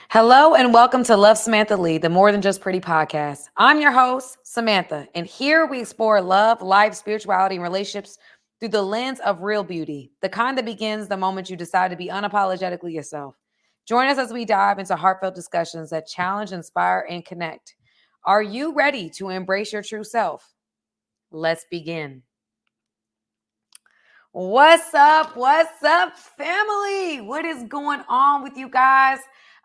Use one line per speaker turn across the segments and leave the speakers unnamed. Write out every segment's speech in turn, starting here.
Hello and welcome to Love Samantha Lee, the More Than Just Pretty podcast. I'm your host, Samantha, and here we explore love, life, spirituality, and relationships through the lens of real beauty, the kind that begins the moment you decide to be unapologetically yourself. Join us as we dive into heartfelt discussions that challenge, inspire, and connect. Are you ready to embrace your true self? Let's begin. What's up? What's up, family? What is going on with you guys?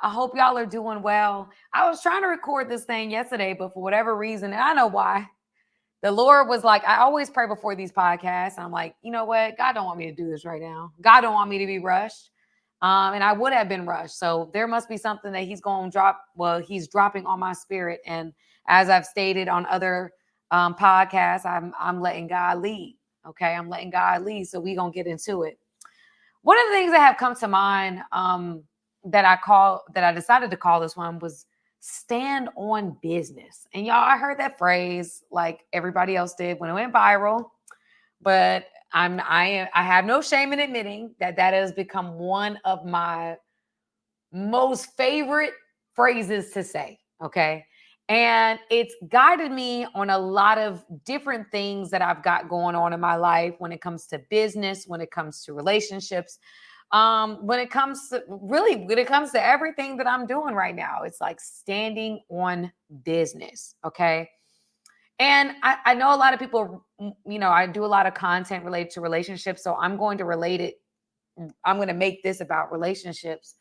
I hope y'all are doing well. I was trying to record this thing yesterday, but for whatever reason, and I know why, the Lord was like, I always pray before these podcasts. And I'm like, you know what? God don't want me to do this right now. God don't want me to be rushed. And I would have been rushed. So there must be something that he's going to drop. Well, he's dropping on my spirit. And as I've stated on other podcasts, I'm letting God lead. Okay, I'm letting God lead. So we're going to get into it. One of the things that have come to mind that I decided to call this one was stand on business. And y'all, I heard that phrase like everybody else did when it went viral. But I have no shame in admitting that has become one of my most favorite phrases to say. Okay. And it's guided me on a lot of different things that I've got going on in my life when it comes to business, when it comes to relationships, when it comes to everything that I'm doing right now. It's like standing on business. Okay. And I know a lot of people, I do a lot of content related to relationships. So I'm going to make this about relationships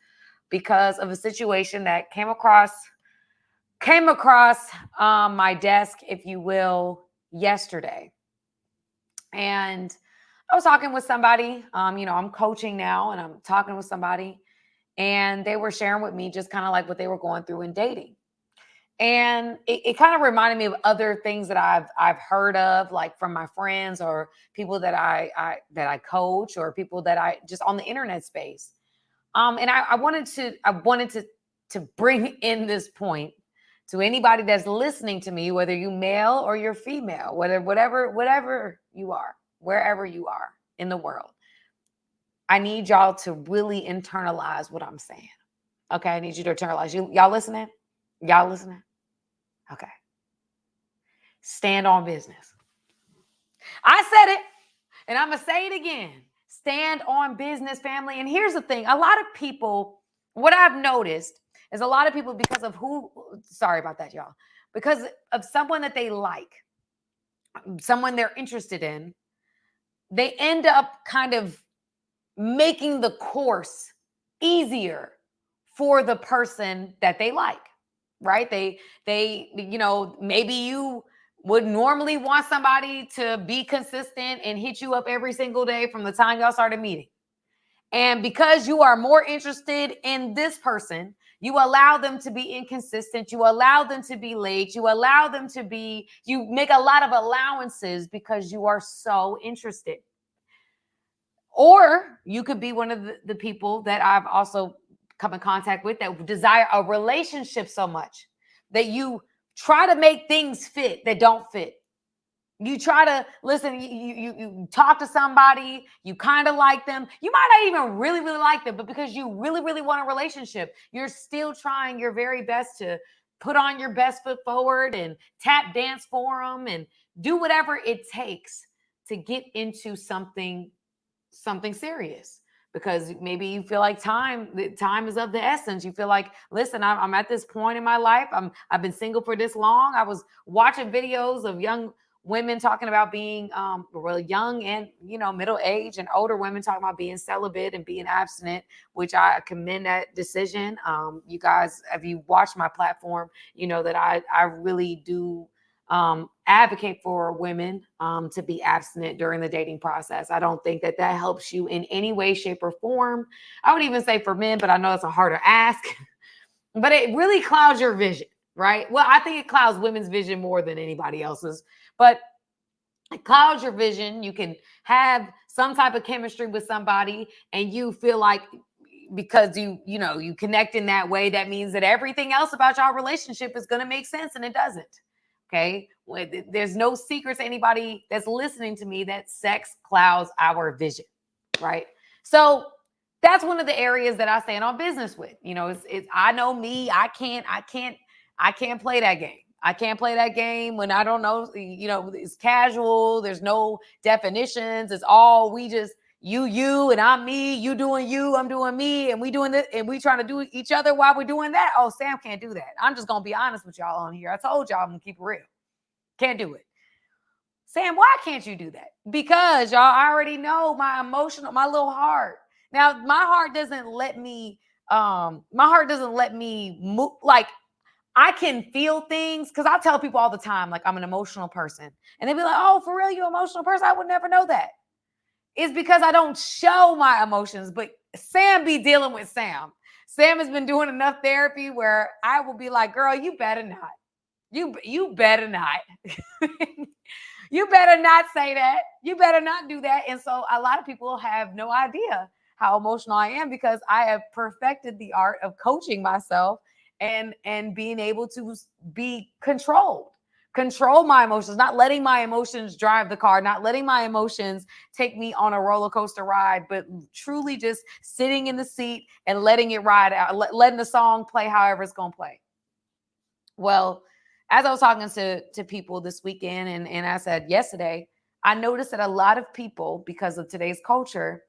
because of a situation that came across my desk, if you will, yesterday. And I was talking with somebody, I'm coaching now and I'm talking with somebody, and they were sharing with me just kind of like what they were going through in dating. And it kind of reminded me of other things that I've heard of, like from my friends or people that I coach, or people that I just on the internet space. And I wanted to bring in this point to anybody that's listening to me, whether you male or you're female, whatever you are, wherever you are in the world. I need y'all to really internalize what I'm saying. Okay, I need you to internalize. Y'all listening? Y'all listening? Okay. Stand on business. I said it, and I'm going to say it again. Stand on business, family. And here's the thing. A lot of people, what I've noticed is a lot of people, because of sorry about that, y'all, because of someone that they like, someone they're interested in, they end up kind of making the course easier for the person that they like, right? They, maybe you would normally want somebody to be consistent and hit you up every single day from the time y'all started meeting. And because you are more interested in this person, you allow them to be inconsistent. You allow them to be late. You make a lot of allowances because you are so interested. Or you could be one of the people that I've also come in contact with that desire a relationship so much that you try to make things fit that don't fit. You try to listen, you talk to somebody, you kind of like them. You might not even really, really like them, but because you really, really want a relationship, you're still trying your very best to put on your best foot forward and tap dance for them and do whatever it takes to get into something serious. Because maybe you feel like time is of the essence. You feel like, listen, I'm at this point in my life. I've been single for this long. I was watching videos of young women talking about being really young and middle age, and older women talking about being celibate and being abstinent, which I commend that decision. You guys, if you watch my platform, you know that I really do advocate for women to be abstinent during the dating process. I don't think that helps you in any way, shape, or form. I would even say for men, but I know it's a harder ask. But it really clouds your vision, right? Well, I think it clouds women's vision more than anybody else's, but it clouds your vision. You can have some type of chemistry with somebody and you feel like because you connect in that way, that means that everything else about your relationship is going to make sense, and it doesn't. Okay. There's no secret to anybody that's listening to me that sex clouds our vision, right? So That's one of the areas that I stand on business with. It's I know me. I can't play that game. I can't play that game when I don't know. It's casual. There's no definitions. It's all we just you and I'm me. You doing you. I'm doing me, and we doing this, and we trying to do each other while we're doing that. Oh, Sam can't do that. I'm just gonna be honest with y'all on here. I told y'all I'm gonna keep it real. Can't do it. Sam, why can't you do that? Because y'all already know my little heart. Now, my heart doesn't let me move. Like, I can feel things because I tell people all the time, like, I'm an emotional person. And they be like, oh, for real, you an emotional person? I would never know that. It's because I don't show my emotions, but Sam be dealing with Sam. Sam has been doing enough therapy where I will be like, girl, you better not. You better not. You better not say that. You better not do that. And so a lot of people have no idea how emotional I am because I have perfected the art of coaching myself and being able to be control my emotions, not letting my emotions drive the car, not letting my emotions take me on a roller coaster ride, but truly just sitting in the seat and letting it ride out, letting the song play however it's going to play. Well, as I was talking to people this weekend and I said yesterday, I noticed that a lot of people, because of today's culture,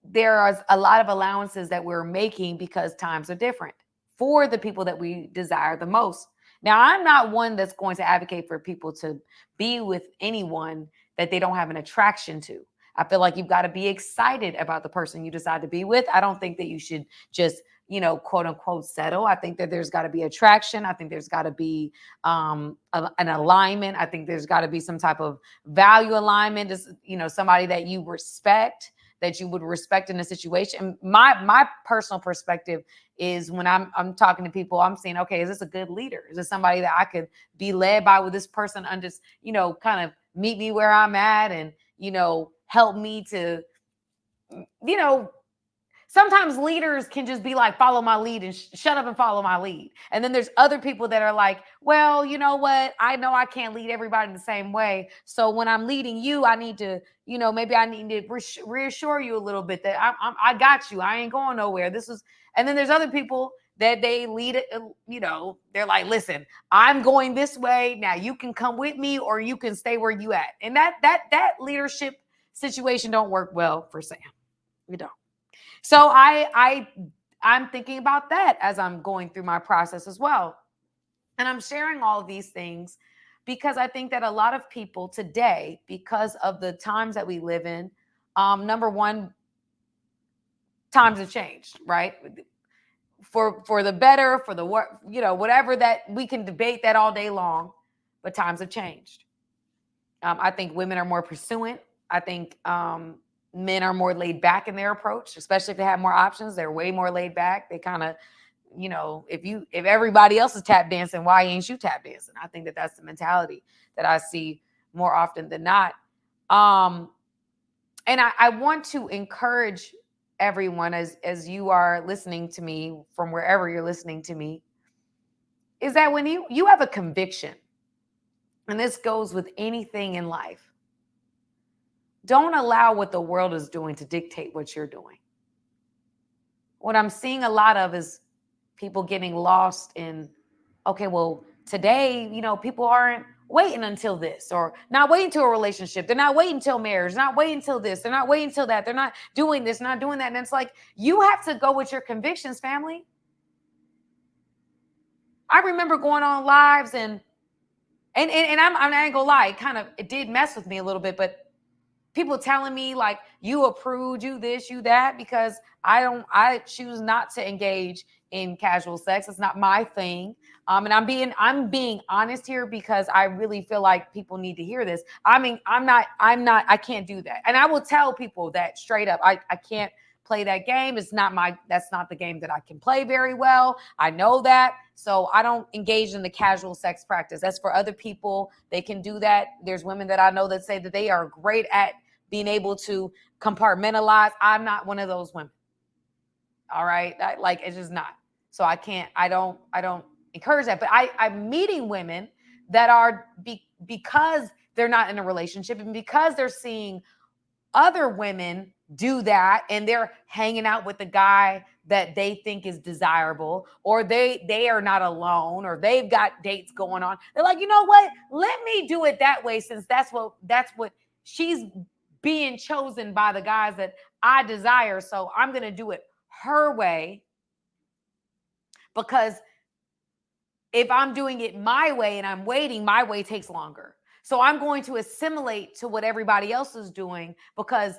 there are a lot of allowances that we're making because times are different for the people that we desire the most. Now, I'm not one that's going to advocate for people to be with anyone that they don't have an attraction to. I feel like you've got to be excited about the person you decide to be with. I don't think that you should just, quote unquote, settle. I think that there's got to be attraction. I think there's got to be an alignment. I think there's got to be some type of value alignment. Somebody that you respect, that you would respect in a situation. My personal perspective is when I'm talking to people, I'm saying, okay, is this a good leader? Is this somebody that I could be led by? With this person and just, kind of meet me where I'm at and, help me to, sometimes leaders can just be like, follow my lead and shut up and follow my lead. And then there's other people that are like, well, you know what? I know I can't lead everybody the same way. So when I'm leading you, I need to, maybe I need to reassure you a little bit that I got you. I ain't going nowhere. And then there's other people that they lead it, they're like, listen, I'm going this way. Now you can come with me or you can stay where you at. And that leadership situation don't work well for Sam. You don't. So I'm thinking about that as I'm going through my process as well. And I'm sharing all of these things because I think that a lot of people today, because of the times that we live in, number one, times have changed, right? For the better, for the worse, whatever, that we can debate that all day long, but times have changed. I think women are more pursuant. I think men are more laid back in their approach, especially if they have more options. They're way more laid back. They kind of, if everybody else is tap dancing, why ain't you tap dancing? I think that that's the mentality that I see more often than not. And I want to encourage everyone as you are listening to me from wherever you're listening to me, is that when you have a conviction, and this goes with anything in life, don't allow what the world is doing to dictate what you're doing. What I'm seeing a lot of is people getting lost in, okay, well, today, people aren't waiting until this, or not waiting until a relationship. They're not waiting until marriage, not waiting until this. They're not waiting until that. They're not doing this, not doing that. And it's like, you have to go with your convictions, family. I remember going on lives and I ain't gonna lie, it did mess with me a little bit, but people telling me like, you approved, you this, you that, because I choose not to engage in casual sex. It's not my thing. And I'm being honest here because I really feel like people need to hear this. I mean, I can't do that. And I will tell people that straight up. I can't play that game. That's not the game that I can play very well. I know that. So I don't engage in the casual sex practice. That's for other people. They can do that. There's women that I know that say that they are great at being able to compartmentalize. I'm not one of those women. All right. It's just not. So I don't encourage that. But I'm meeting women that are because they're not in a relationship and because they're seeing other women do that and they're hanging out with the guy that they think is desirable, or they are not alone, or they've got dates going on. They're like, you know what? Let me do it that way, since that's what she's being chosen by the guys that I desire. So I'm going to do it her way, because if I'm doing it my way and I'm waiting, my way takes longer. So I'm going to assimilate to what everybody else is doing, because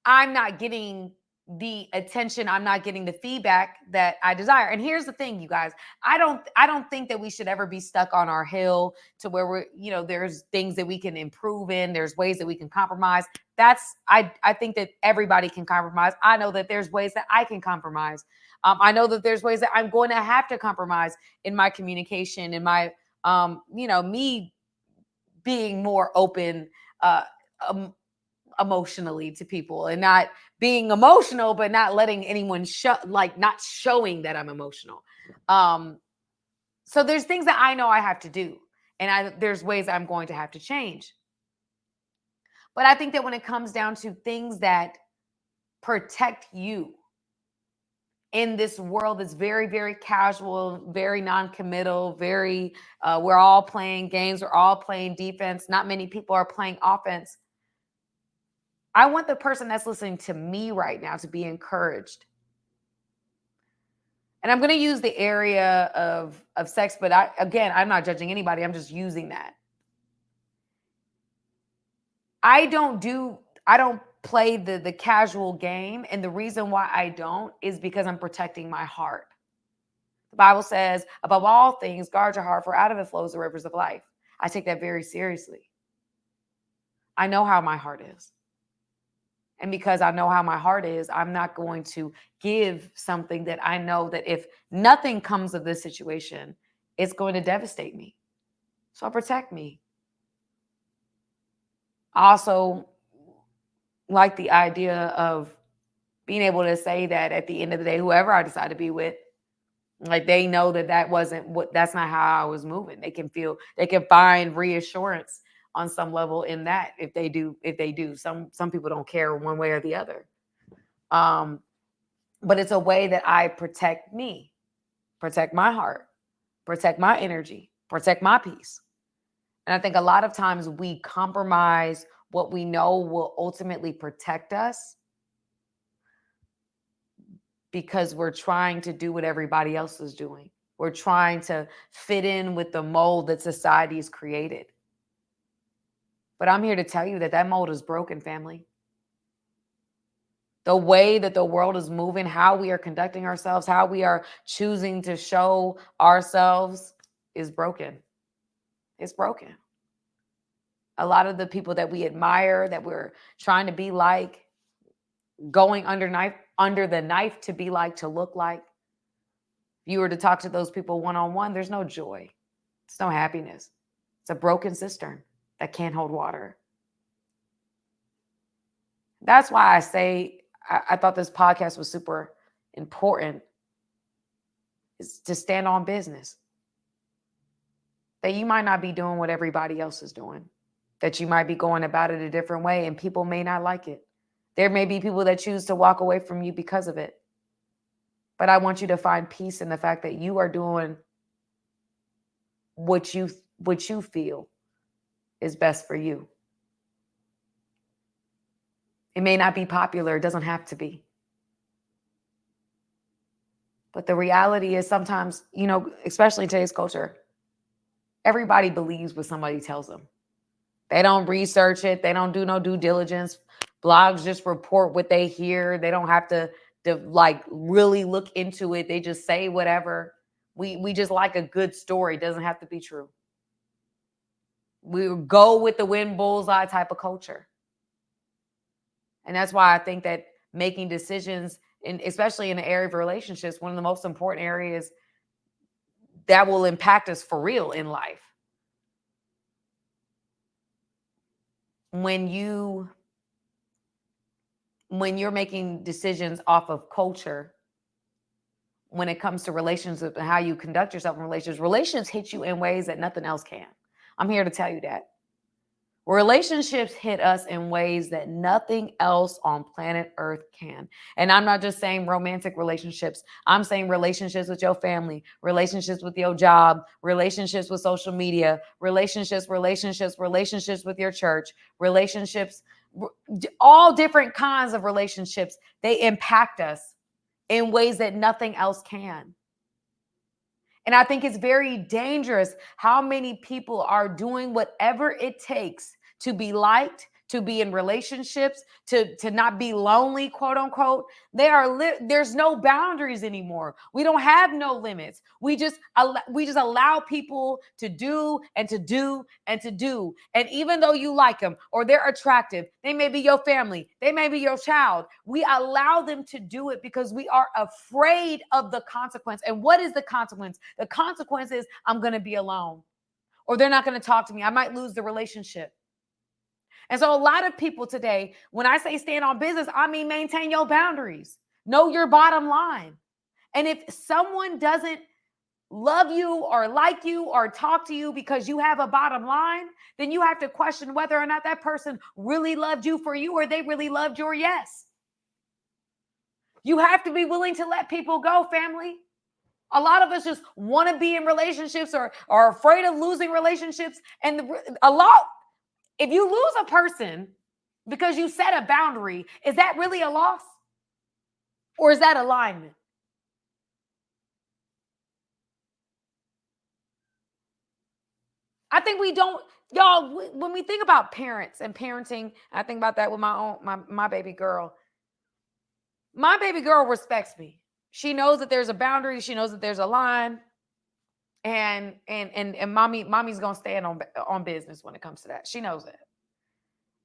I'm not getting the attention, I'm not getting the feedback that I desire. And here's the thing, you guys, I don't think that we should ever be stuck on our hill to where we're, there's things that we can improve in, there's ways that we can compromise. I think that everybody can compromise. I know that there's ways that I can compromise. I know that there's ways that I'm going to have to compromise in my communication, in my me being more open um, emotionally to people, and not being emotional but not letting anyone not showing that I'm emotional. So there's things that I know I have to do, and there's ways I'm going to have to change. But I think that when it comes down to things that protect you in this world that's very, very casual, very non-committal, very we're all playing games, we're all playing defense, not many people are playing offense. I want the person that's listening to me right now to be encouraged. And I'm going to use the area of sex, but I'm not judging anybody. I'm just using that. I don't play the casual game. And the reason why I don't is because I'm protecting my heart. The Bible says, above all things, guard your heart, for out of it flows the rivers of life. I take that very seriously. I know how my heart is. And because I know how my heart is, I'm not going to give something that I know that if nothing comes of this situation, it's going to devastate me. So I protect me. I also like the idea of being able to say that at the end of the day, whoever I decide to be with, like, they know that that's not how I was moving. They can find reassurance on some level in that, if they do. Some people don't care one way or the other. But it's a way that I protect me, protect my heart, protect my energy, protect my peace. And I think a lot of times we compromise what we know will ultimately protect us because we're trying to do what everybody else is doing. We're trying to fit in with the mold that society's created. But I'm here to tell you that mold is broken, family. The way that the world is moving, how we are conducting ourselves, how we are choosing to show ourselves is broken. It's broken. A lot of the people that we admire, that we're trying to be like, going under the knife to be like, to look like. If you were to talk to those people one-on-one, there's no joy. It's no happiness. It's a broken cistern that can't hold water. That's why I say I thought this podcast was super important, is to stand on business. That you might not be doing what everybody else is doing. That you might be going about it a different way, and people may not like it. There may be people that choose to walk away from you because of it. But I want you to find peace in the fact that you are doing what you feel is best for you. It may not be popular. It doesn't have to be. But the reality is sometimes, especially in today's culture, everybody believes what somebody tells them. They don't research it. They don't do no due diligence. Blogs just report what they hear. They don't have to really look into it. They just say whatever. We just like a good story. It doesn't have to be true. We go with the wind bullseye type of culture. And that's why I think that making decisions, especially in the area of relationships, one of the most important areas that will impact us for real in life. When you're making decisions off of culture, when it comes to relationships and how you conduct yourself in relationships hit you in ways that nothing else can. I'm here to tell you that. Relationships hit us in ways that nothing else on planet Earth can. And I'm not just saying romantic relationships. I'm saying relationships with your family, relationships with your job, relationships with social media, relationships with your church, relationships, all different kinds of relationships. They impact us in ways that nothing else can. And I think it's very dangerous how many people are doing whatever it takes to be liked, to be in relationships, to not be lonely, quote unquote. There's no boundaries anymore. We don't have no limits. We just allow people to do and to do and to do. And even though you like them or they're attractive, they may be your family, they may be your child. We allow them to do it because we are afraid of the consequence. And what is the consequence? The consequence is I'm going to be alone, or they're not going to talk to me. I might lose the relationship. And so a lot of people today, when I say stand on business, I mean maintain your boundaries. Know your bottom line. And if someone doesn't love you or like you or talk to you because you have a bottom line, then you have to question whether or not that person really loved you for you or they really loved your yes. You have to be willing to let people go, family. A lot of us just want to be in relationships or are afraid of losing relationships. And if you lose a person because you set a boundary, is that really a loss? Or is that alignment? I think we don't, y'all, when we think about parents and parenting, I think about that with my baby girl. My baby girl respects me. She knows that there's a boundary. She knows that there's a line. And mommy's gonna stand on business when it comes to that. She knows that.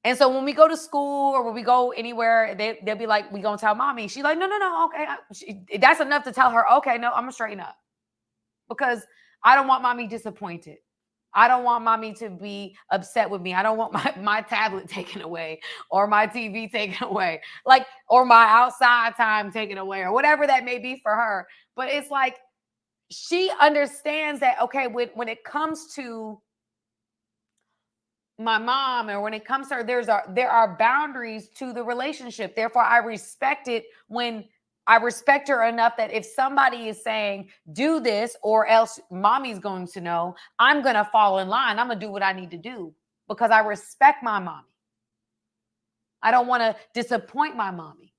And so when we go to school or when we go anywhere, they'll be like, we gonna tell mommy. She's like, no, okay. That's enough to tell her, okay, no, I'm gonna straighten up. Because I don't want mommy disappointed. I don't want mommy to be upset with me. I don't want my tablet taken away or my TV taken away, or my outside time taken away or whatever that may be for her. But it's like, she understands that, okay, when it comes to my mom or when it comes to her, there are boundaries to the relationship. Therefore, I respect it when I respect her enough that if somebody is saying, do this or else mommy's going to know, I'm going to fall in line. I'm going to do what I need to do because I respect my mommy. I don't want to disappoint my mommy.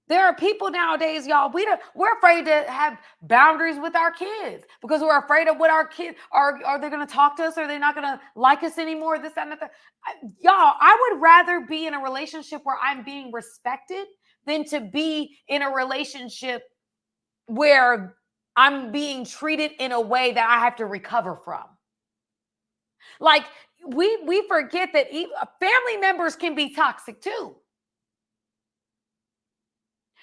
There are people nowadays, y'all, we're afraid to have boundaries with our kids because we're afraid of what our kids are they going to talk to us or they're not going to like us anymore, this, that, and that. Y'all, I would rather be in a relationship where I'm being respected than to be in a relationship where I'm being treated in a way that I have to recover from. Like, we forget that family members can be toxic too.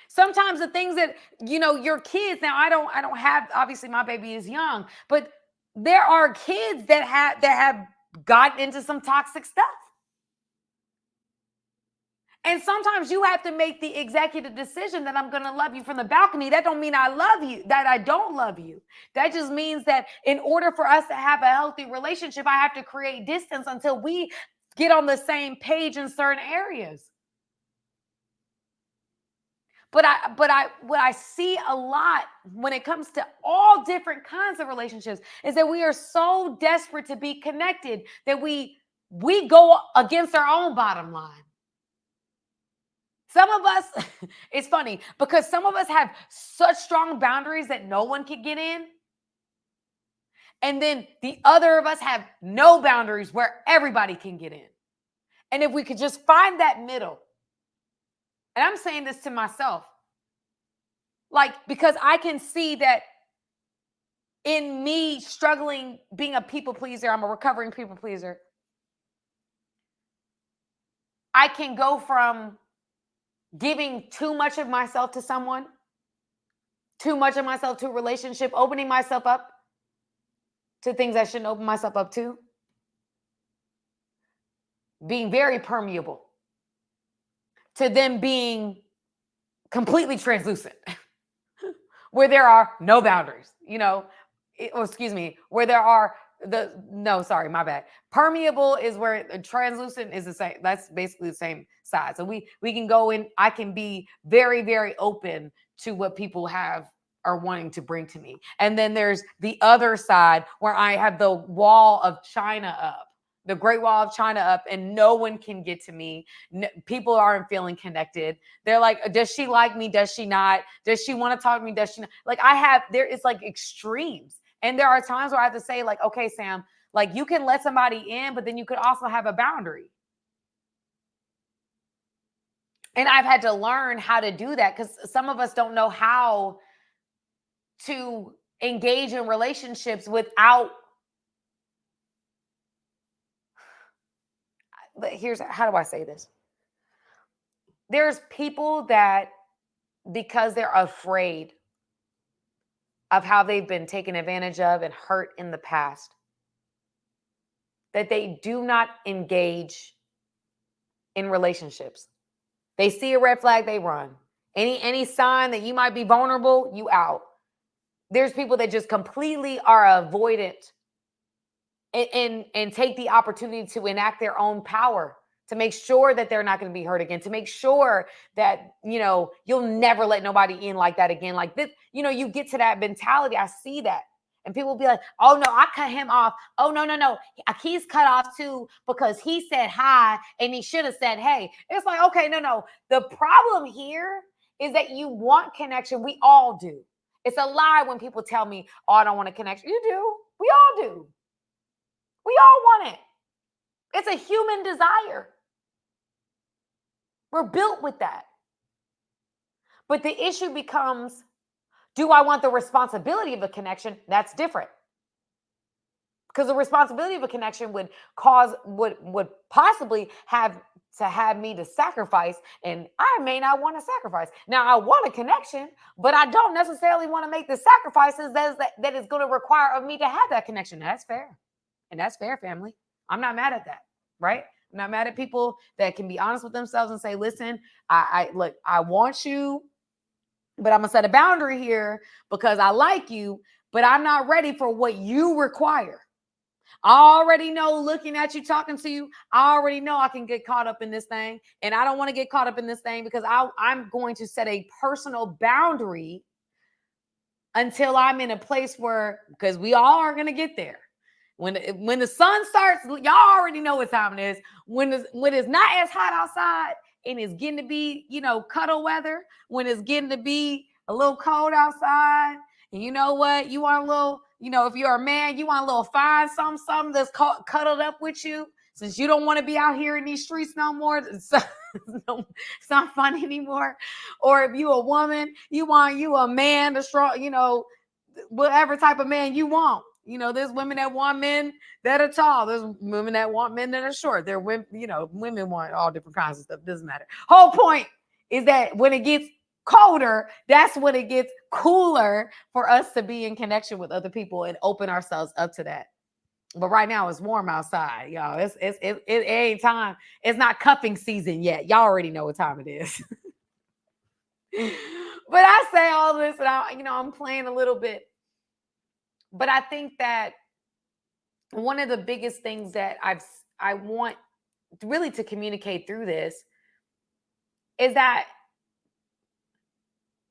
Sometimes the things that, your kids, now I don't have, obviously my baby is young, but there are kids that have gotten into some toxic stuff. And sometimes you have to make the executive decision that I'm going to love you from the balcony. That don't mean I love you, that I don't love you. That just means that in order for us to have a healthy relationship, I have to create distance until we get on the same page in certain areas. But what I see a lot when it comes to all different kinds of relationships is that we are so desperate to be connected that we go against our own bottom line. Some of us, it's funny because some of us have such strong boundaries that no one can get in. And then the other of us have no boundaries where everybody can get in. And if we could just find that middle, and I'm saying this to myself, because I can see that in me struggling being a people pleaser, I'm a recovering people pleaser. I can go from giving too much of myself to someone, too much of myself to a relationship, opening myself up to things I shouldn't open myself up to, being very permeable, to them being completely translucent, where there are no boundaries, where there are No, sorry, my bad. Permeable is where translucent is the same. That's basically the same size. So we can go in. I can be very, very open to what people have are wanting to bring to me. And then there's the other side where I have the wall of China up, the Great Wall of China up, and no one can get to me. People aren't feeling connected. They're like, does she like me? Does she not? Does she want to talk to me? Does she not? Like it's like extremes. And there are times where I have to say, like, okay, Sam, like you can let somebody in, but then you could also have a boundary. And I've had to learn how to do that because some of us don't know how to engage in relationships without. But here's how do I say this? There's people that, because they're afraid of how they've been taken advantage of and hurt in the past, that they do not engage in relationships. They see a red flag, they run. Any sign that you might be vulnerable, you out. There's people that just completely are avoidant and take the opportunity to enact their own power, to make sure that they're not going to be hurt again, to make sure that, you'll never let nobody in like that again. Like this, you get to that mentality. I see that. And people will be like, oh no, I cut him off. Oh no. He's cut off too because he said hi and he should have said hey. It's like, okay, no. The problem here is that you want connection. We all do. It's a lie when people tell me, oh, I don't want a connection. You do. We all do. We all want it. It's a human desire. We're built with that. But the issue becomes, do I want the responsibility of a connection? That's different. Because the responsibility of a connection would possibly have me to sacrifice, and I may not want to sacrifice. Now, I want a connection, but I don't necessarily want to make the sacrifices that is going to require of me to have that connection. That's fair. And that's fair, family. I'm not mad at that, right? I'm not mad at people that can be honest with themselves and say, listen, I want you, but I'm going to set a boundary here because I like you, but I'm not ready for what you require. I already know, looking at you, talking to you, I already know I can get caught up in this thing. And I don't want to get caught up in this thing because I'm going to set a personal boundary until I'm in a place where, because we all are going to get there. When the sun starts, y'all already know what time it is. When it's not as hot outside and it's getting to be, cuddle weather, when it's getting to be a little cold outside, and you know what? You want a little, if you're a man, you want a little find something that's cuddled up with you, since you don't want to be out here in these streets no more. It's not fun anymore. Or if you a woman, you want you a man, the strong, whatever type of man you want. There's women that want men that are tall. There's women that want men that are short. There women, women want all different kinds of stuff. Doesn't matter. Whole point is that when it gets colder, that's when it gets cooler for us to be in connection with other people and open ourselves up to that. But right now it's warm outside, y'all. It ain't time. It's not cuffing season yet. Y'all already know what time it is. But I say all this, and I'm playing a little bit. But I think that one of the biggest things that I want really to communicate through this is that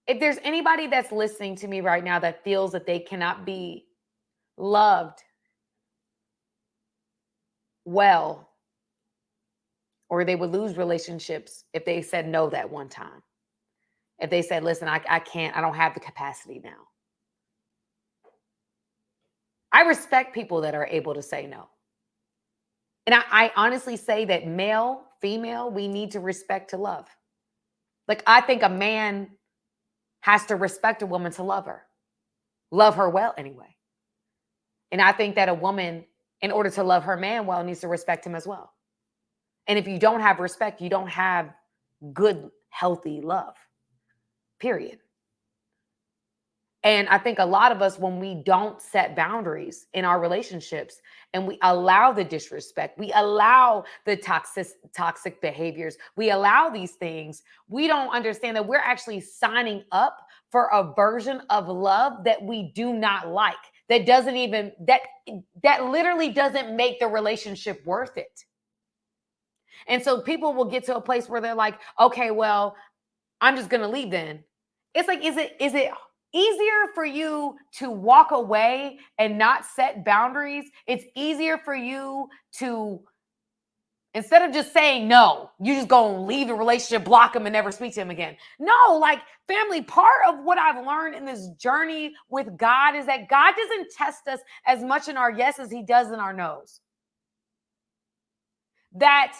if there's anybody that's listening to me right now that feels that they cannot be loved well, or they would lose relationships if they said no that one time. If they said, listen, I can't, I don't have the capacity now. I respect people that are able to say no. And I honestly say that male, female, we need to respect to love. Like, I think a man has to respect a woman to love her well anyway. And I think that a woman, in order to love her man well, needs to respect him as well. And if you don't have respect, you don't have good, healthy love, period. And I think a lot of us, when we don't set boundaries in our relationships and we allow the disrespect, we allow the toxic behaviors, we allow these things, we don't understand that we're actually signing up for a version of love that we do not like, that doesn't even, that literally doesn't make the relationship worth it. And so people will get to a place where they're like, okay, well, I'm just going to leave then. It's like, is it easier for you to walk away and not set boundaries? It's easier for you to, instead of just saying no, you just go and leave the relationship, block him, and never speak to him again. No, like, family, part of what I've learned in this journey with God is that God doesn't test us as much in our yes as he does in our no's. That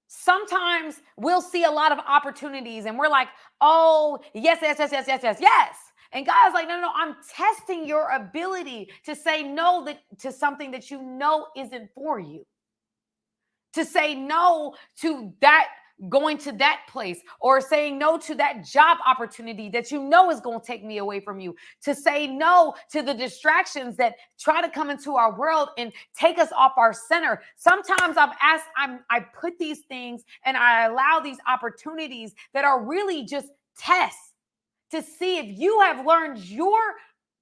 sometimes we'll see a lot of opportunities and we're like, oh, yes, yes, yes, yes, yes, yes, yes. And God's like, no, no, I'm testing your ability to say no to something that you know isn't for you. To say no to that, going to that place, or saying no to that job opportunity that you know is going to take me away from you. To say no to the distractions that try to come into our world and take us off our center. Sometimes I put these things and I allow these opportunities that are really just tests to see if you have learned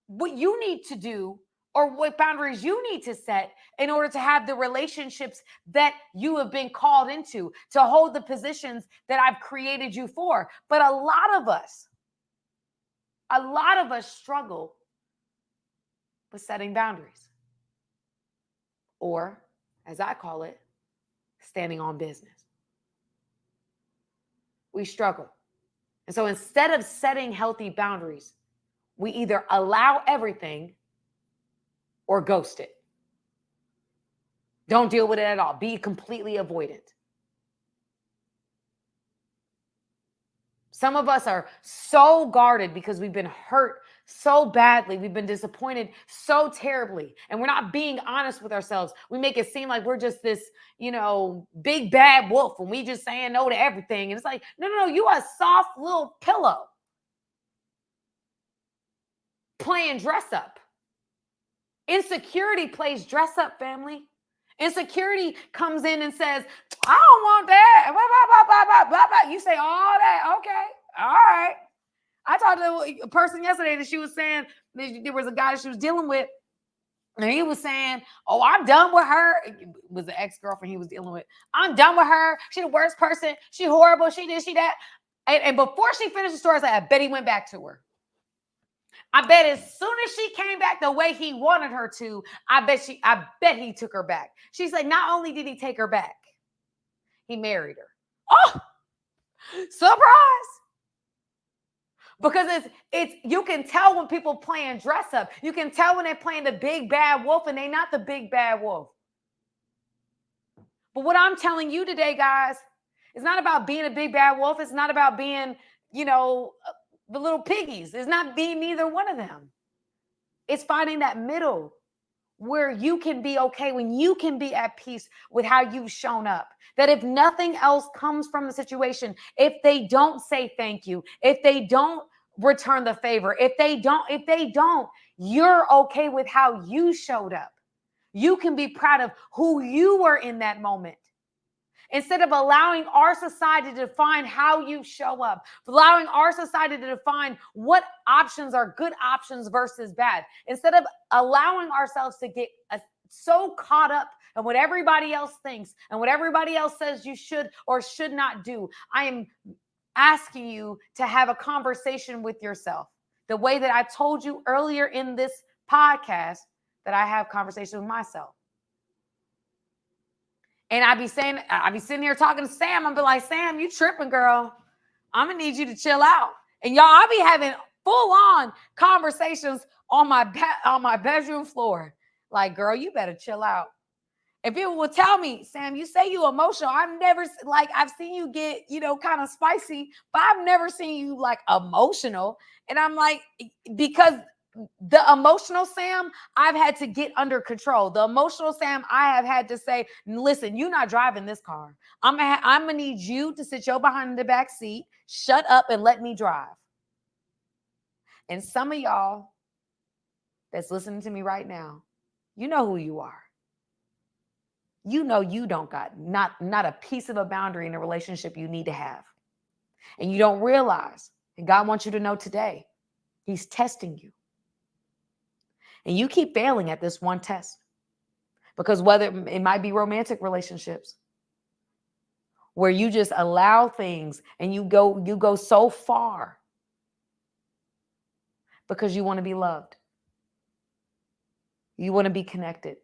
what you need to do, or what boundaries you need to set in order to have the relationships that you have been called into, to hold the positions that I've created you for. But a lot of us struggle with setting boundaries, or, as I call it, standing on business. We struggle. And so instead of setting healthy boundaries, we either allow everything or ghost it. Don't deal with it at all. Be completely avoidant. Some of us are so guarded because we've been hurt so badly. We've been disappointed so terribly. And we're not being honest with ourselves. We make it seem like we're just this, big bad wolf, and we just saying no to everything. And it's like, no, you are a soft little pillow playing dress up. Insecurity plays dress up, family. Insecurity comes in and says, I don't want that. Blah, blah, blah, blah, blah. You say all that. Okay. All right. I talked to a person yesterday that she was saying there was a guy that she was dealing with, and he was saying, oh, I'm done with her. It was the ex-girlfriend he was dealing with. I'm done with her. She the worst person. She horrible. She this, she that. And before she finished the story, I said, I bet he went back to her. I bet as soon as she came back the way he wanted her to, I bet he took her back. She's like, not only did he take her back, he married her. Oh, surprise. Because it's you can tell when people playing dress up. You can tell when they're playing the big bad wolf and they're not the big bad wolf. But what I'm telling you today, guys, it's not about being a big bad wolf. It's not about being, the little piggies. It's not being neither one of them. It's finding that middle where you can be okay, when you can be at peace with how you've shown up. That if nothing else comes from the situation, if they don't say thank you, if they don't return the favor, if they don't, you're okay with how you showed up. You can be proud of who you were in that moment. Instead of allowing our society to define how you show up, allowing our society to define what options are good options versus bad, instead of allowing ourselves to get so caught up in what everybody else thinks and what everybody else says you should or should not do, I am asking you to have a conversation with yourself. The way that I told you earlier in this podcast that I have conversations with myself. And I be sitting here talking to Sam. I'll be like, Sam, you tripping, girl. I'm going to need you to chill out. And y'all, I'll be having full-on conversations on my bedroom floor. Like, girl, you better chill out. And people will tell me, Sam, you say you emotional. I've seen you get, kind of spicy, but I've never seen you like emotional. And I'm like, because the emotional Sam, I've had to get under control. The emotional Sam, I have had to say, listen, you're not driving this car. I'm going to need you to sit your behind in the back seat, shut up and let me drive. And some of y'all that's listening to me right now, you know who you are. You know you don't got not a piece of a boundary in a relationship you need to have. And you don't realize, and God wants you to know today, he's testing you. And you keep failing at this one test. Because whether it might be romantic relationships where you just allow things and you go so far because you want to be loved. You want to be connected.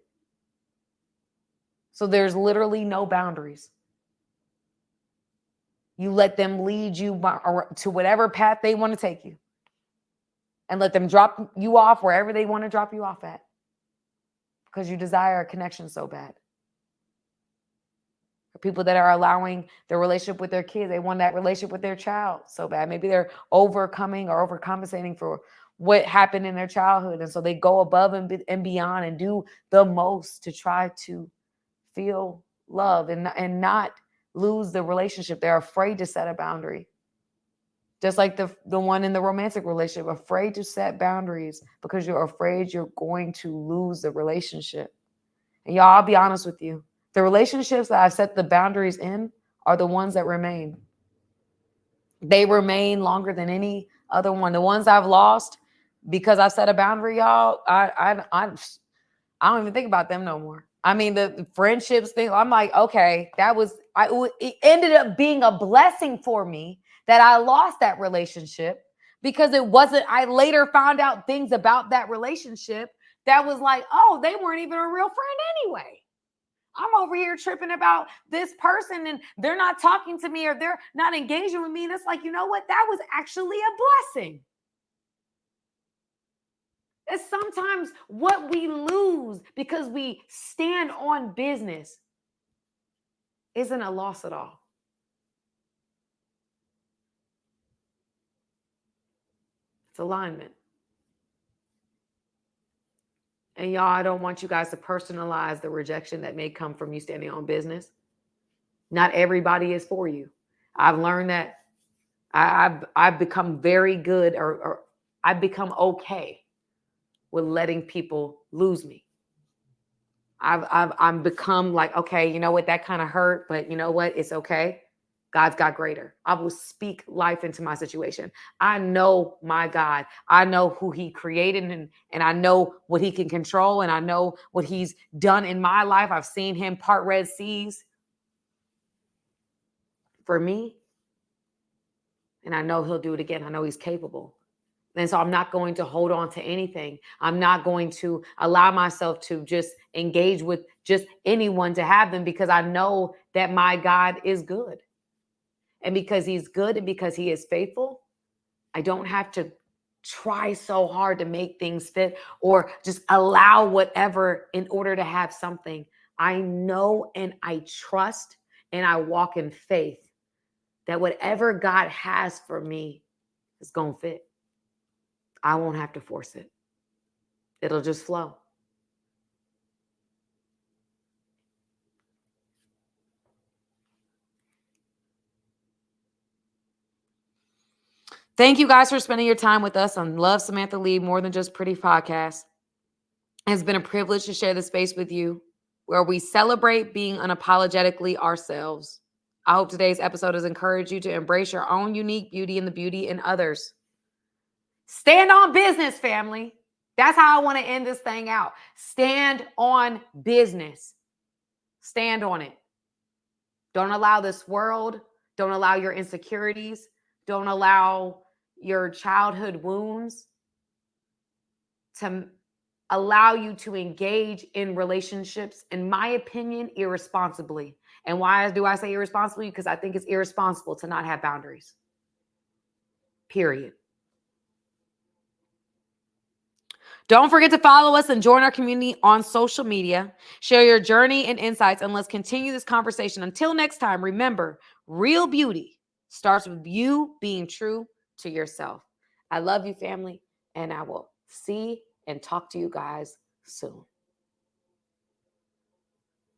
So there's literally no boundaries. You let them lead you to whatever path they want to take you. And let them drop you off wherever they want to drop you off at. Because you desire a connection so bad. People that are allowing their relationship with their kids, they want that relationship with their child so bad. Maybe they're overcoming or overcompensating for what happened in their childhood. And so they go above and beyond and do the most to try to feel love and not lose the relationship. They're afraid to set a boundary. Just like the one in the romantic relationship, afraid to set boundaries because you're afraid you're going to lose the relationship. And y'all, I'll be honest with you. The relationships that I've set the boundaries in are the ones that remain. They remain longer than any other one. The ones I've lost because I've set a boundary, y'all, I don't even think about them no more. I mean, the friendships thing, I'm like, okay, it ended up being a blessing for me that I lost that relationship because I later found out things about that relationship that was like, oh, they weren't even a real friend anyway. I'm over here tripping about this person and they're not talking to me or they're not engaging with me. And it's like, you know what? That was actually a blessing. It's sometimes what we lose because we stand on business isn't a loss at all. It's alignment. And y'all, I don't want you guys to personalize the rejection that may come from you standing on business. Not everybody is for you. I've learned that I've become very good or I've become okay with letting people lose me. I'm become like, okay, you know what? That kind of hurt, but you know what? It's okay. God's got greater. I will speak life into my situation. I know my God. I know who he created and I know what he can control and I know what he's done in my life. I've seen him part Red Seas for me. And I know he'll do it again. I know he's capable. And so I'm not going to hold on to anything. I'm not going to allow myself to just engage with just anyone to have them because I know that my God is good. And because he's good and because he is faithful, I don't have to try so hard to make things fit or just allow whatever in order to have something. I know and I trust and I walk in faith that whatever God has for me is going to fit. I won't have to force it. It'll just flow. Thank you guys for spending your time with us on Love Samantha Lee, More Than Just Pretty podcast. It has been a privilege to share the space with you where we celebrate being unapologetically ourselves. I hope today's episode has encouraged you to embrace your own unique beauty and the beauty in others. Stand on business, family. That's how I want to end this thing out. Stand on business. Stand on it. Don't allow this world, don't allow your insecurities, don't allow your childhood wounds to allow you to engage in relationships, in my opinion, irresponsibly. And why do I say irresponsibly? Because I think it's irresponsible to not have boundaries. Period. Don't forget to follow us and join our community on social media. Share your journey and insights, and let's continue this conversation. Until next time, remember, real beauty starts with you being true to yourself. I love you, family, and I will see and talk to you guys soon.